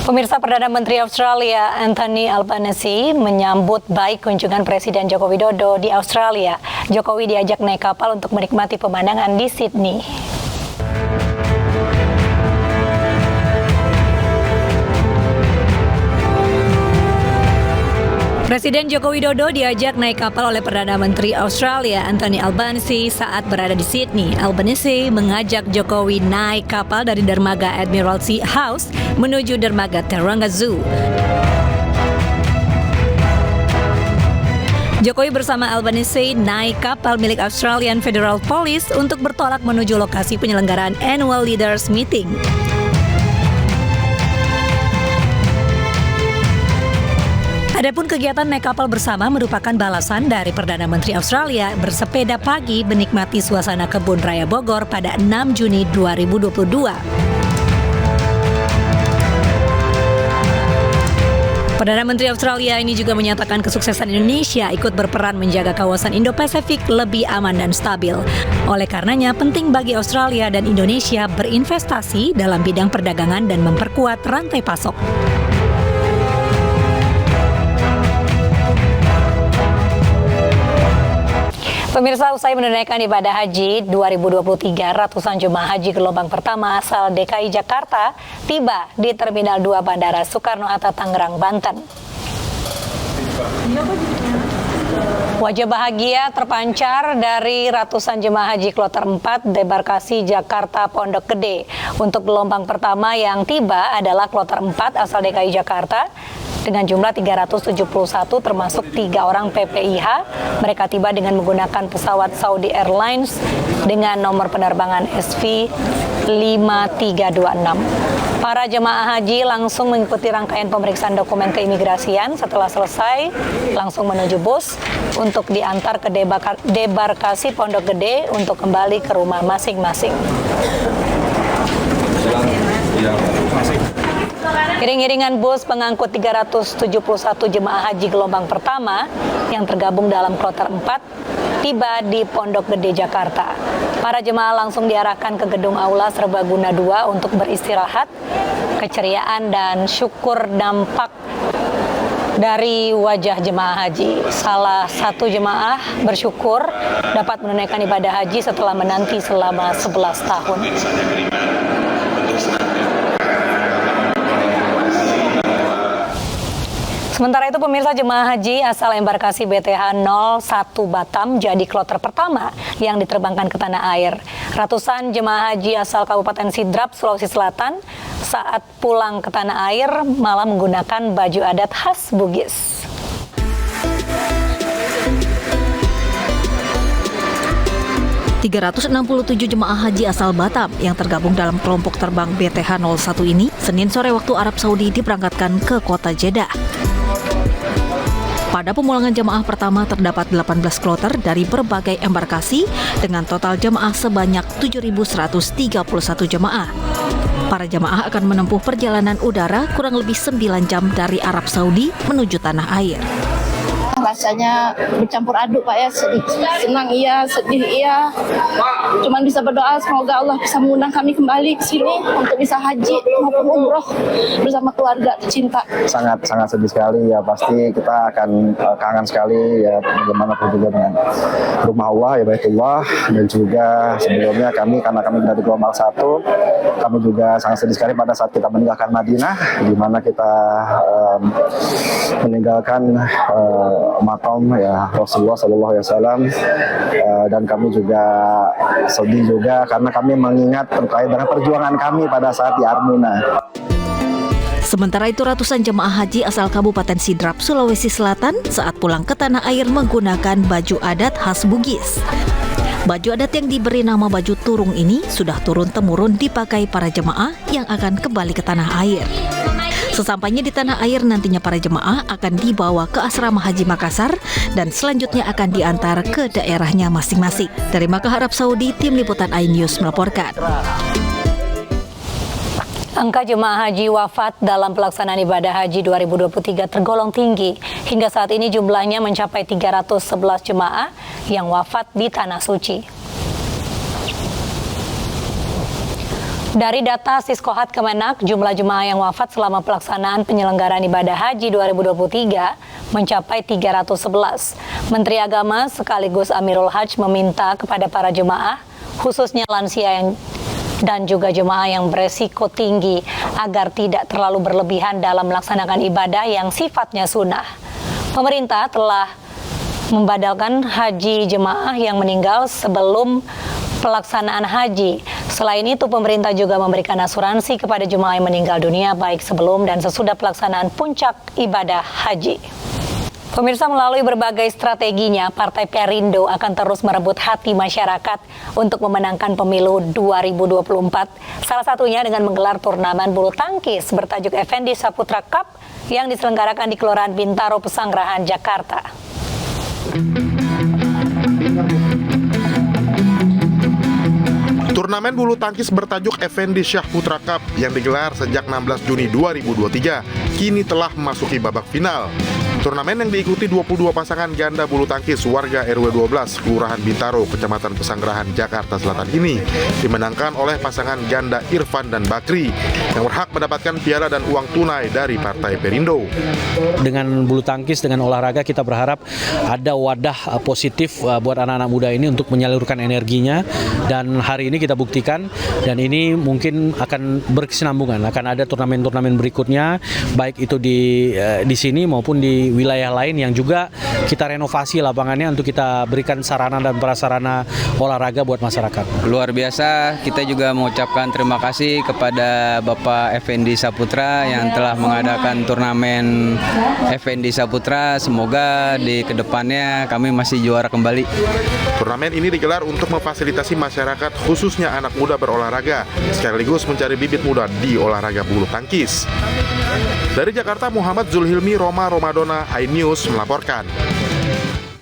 Pemirsa, Perdana Menteri Australia Anthony Albanese menyambut baik kunjungan Presiden Joko Widodo di Australia. Jokowi diajak naik kapal untuk menikmati pemandangan di Sydney. Presiden Joko Widodo diajak naik kapal oleh Perdana Menteri Australia Anthony Albanese saat berada di Sydney. Albanese mengajak Jokowi naik kapal dari dermaga Admiralty House menuju dermaga Taronga Zoo. Jokowi bersama Albanese naik kapal milik Australian Federal Police untuk bertolak menuju lokasi penyelenggaraan Annual Leaders Meeting. Adapun kegiatan naik kapal bersama merupakan balasan dari Perdana Menteri Australia bersepeda pagi menikmati suasana Kebun Raya Bogor pada 6 Juni 2022. Perdana Menteri Australia ini juga menyatakan kesuksesan Indonesia ikut berperan menjaga kawasan Indo-Pasifik lebih aman dan stabil. Oleh karenanya, penting bagi Australia dan Indonesia berinvestasi dalam bidang perdagangan dan memperkuat rantai pasok. Pemirsa, usai menunaikan ibadah haji 2023, ratusan jemaah haji gelombang pertama asal DKI Jakarta tiba di Terminal 2 Bandara Soekarno-Hatta, Tangerang, Banten. Wajah bahagia terpancar dari ratusan jemaah haji kloter 4 debarkasi Jakarta Pondok Gede. Untuk gelombang pertama yang tiba adalah kloter 4 asal DKI Jakarta dengan jumlah 371 termasuk 3 orang PPIH. Mereka tiba dengan menggunakan pesawat Saudi Airlines dengan nomor penerbangan SV5326. Para jemaah haji langsung mengikuti rangkaian pemeriksaan dokumen keimigrasian. Setelah selesai, langsung menuju bus untuk diantar ke debarkasi Pondok Gede untuk kembali ke rumah masing-masing. Iring-iringan bus pengangkut 371 jemaah haji gelombang pertama yang tergabung dalam kloter 4 tiba di Pondok Gede, Jakarta. Para jemaah langsung diarahkan ke gedung Aula Serbaguna 2 untuk beristirahat. Keceriaan dan syukur nampak dari wajah jemaah haji. Salah satu jemaah bersyukur dapat menunaikan ibadah haji setelah menanti selama 11 tahun. Sementara itu, pemirsa, jemaah haji asal embarkasi BTH 01 Batam jadi kloter pertama yang diterbangkan ke tanah air. Ratusan jemaah haji asal Kabupaten Sidrap, Sulawesi Selatan saat pulang ke tanah air malah menggunakan baju adat khas Bugis. ...367 jemaah haji asal Batam yang tergabung dalam kelompok terbang BTH 01 ini Senin sore waktu Arab Saudi diberangkatkan ke kota Jeddah. Pada pemulangan jemaah pertama terdapat 18 kloter dari berbagai embarkasi dengan total jemaah sebanyak 7.131 jemaah. Para jemaah akan menempuh perjalanan udara kurang lebih 9 jam dari Arab Saudi menuju tanah air. Rasanya bercampur aduk, Pak, ya. Senang iya, sedih iya. Cuman bisa berdoa semoga Allah bisa mengundang kami kembali ke sini untuk bisa haji maupun umroh bersama keluarga tercinta. Sangat sedih sekali ya, pasti kita akan kangen sekali ya bagaimana juga dengan rumah Allah ya, Baitullah, dan juga sebelumnya karena kami dari gelombang 1, kami juga sangat sedih sekali pada saat kita meninggalkan Madinah, di mana kita meninggalkan makam ya Rasulullah SAW, dan kami juga sedih juga karena kami mengingat terkait dengan perjuangan kami pada saat di Armuna. Sementara itu, ratusan jemaah haji asal Kabupaten Sidrap, Sulawesi Selatan saat pulang ke tanah air menggunakan baju adat khas Bugis. Baju adat yang diberi nama baju turung ini sudah turun-temurun dipakai para jemaah yang akan kembali ke tanah air. Sesampainya di tanah air, nantinya para jemaah akan dibawa ke Asrama Haji Makassar dan selanjutnya akan diantar ke daerahnya masing-masing. Dari Makkah, Arab Saudi, Tim Liputan iNews melaporkan. Angka jemaah haji wafat dalam pelaksanaan ibadah haji 2023 tergolong tinggi. Hingga saat ini jumlahnya mencapai 311 jemaah yang wafat di Tanah Suci. Dari data Siskohat Kemenak, jumlah jemaah yang wafat selama pelaksanaan penyelenggaraan ibadah haji 2023 mencapai 311. Menteri Agama sekaligus Amirul Hajj meminta kepada para jemaah, khususnya lansia dan juga jemaah yang beresiko tinggi, agar tidak terlalu berlebihan dalam melaksanakan ibadah yang sifatnya sunnah. Pemerintah telah membadalkan haji jemaah yang meninggal sebelum pelaksanaan haji. Selain itu, pemerintah juga memberikan asuransi kepada jemaah yang meninggal dunia baik sebelum dan sesudah pelaksanaan puncak ibadah haji. Pemirsa, melalui berbagai strateginya, Partai Perindo akan terus merebut hati masyarakat untuk memenangkan pemilu 2024. Salah satunya dengan menggelar turnamen bulu tangkis bertajuk Effendi Saputra Cup yang diselenggarakan di Kelurahan Bintaro, Pesanggerahan, Jakarta. Turnamen bulu tangkis bertajuk Effendi Saputra Cup yang digelar sejak 16 Juni 2023 kini telah memasuki babak final. Turnamen yang diikuti 22 pasangan ganda bulu tangkis warga RW 12 Kelurahan Bintaro, Kecamatan Pesanggerahan, Jakarta Selatan ini dimenangkan oleh pasangan ganda Irfan dan Bakri yang berhak mendapatkan piala dan uang tunai dari Partai Perindo. Dengan bulu tangkis, dengan olahraga, kita berharap ada wadah positif buat anak-anak muda ini untuk menyalurkan energinya, dan hari ini kita buktikan, dan ini mungkin akan berkesinambungan, akan ada turnamen-turnamen berikutnya, baik itu di sini maupun di wilayah lain yang juga kita renovasi lapangannya untuk kita berikan sarana dan prasarana olahraga buat masyarakat. Luar biasa, kita juga mengucapkan terima kasih kepada Bapak Effendi Saputra yang telah mengadakan turnamen Effendi Saputra. Semoga di kedepannya kami masih juara kembali. Turnamen ini digelar untuk memfasilitasi masyarakat khususnya anak muda berolahraga, sekaligus mencari bibit muda di olahraga bulu tangkis. Dari Jakarta, Muhammad Zulhilmi Roma Romadona, iNews melaporkan.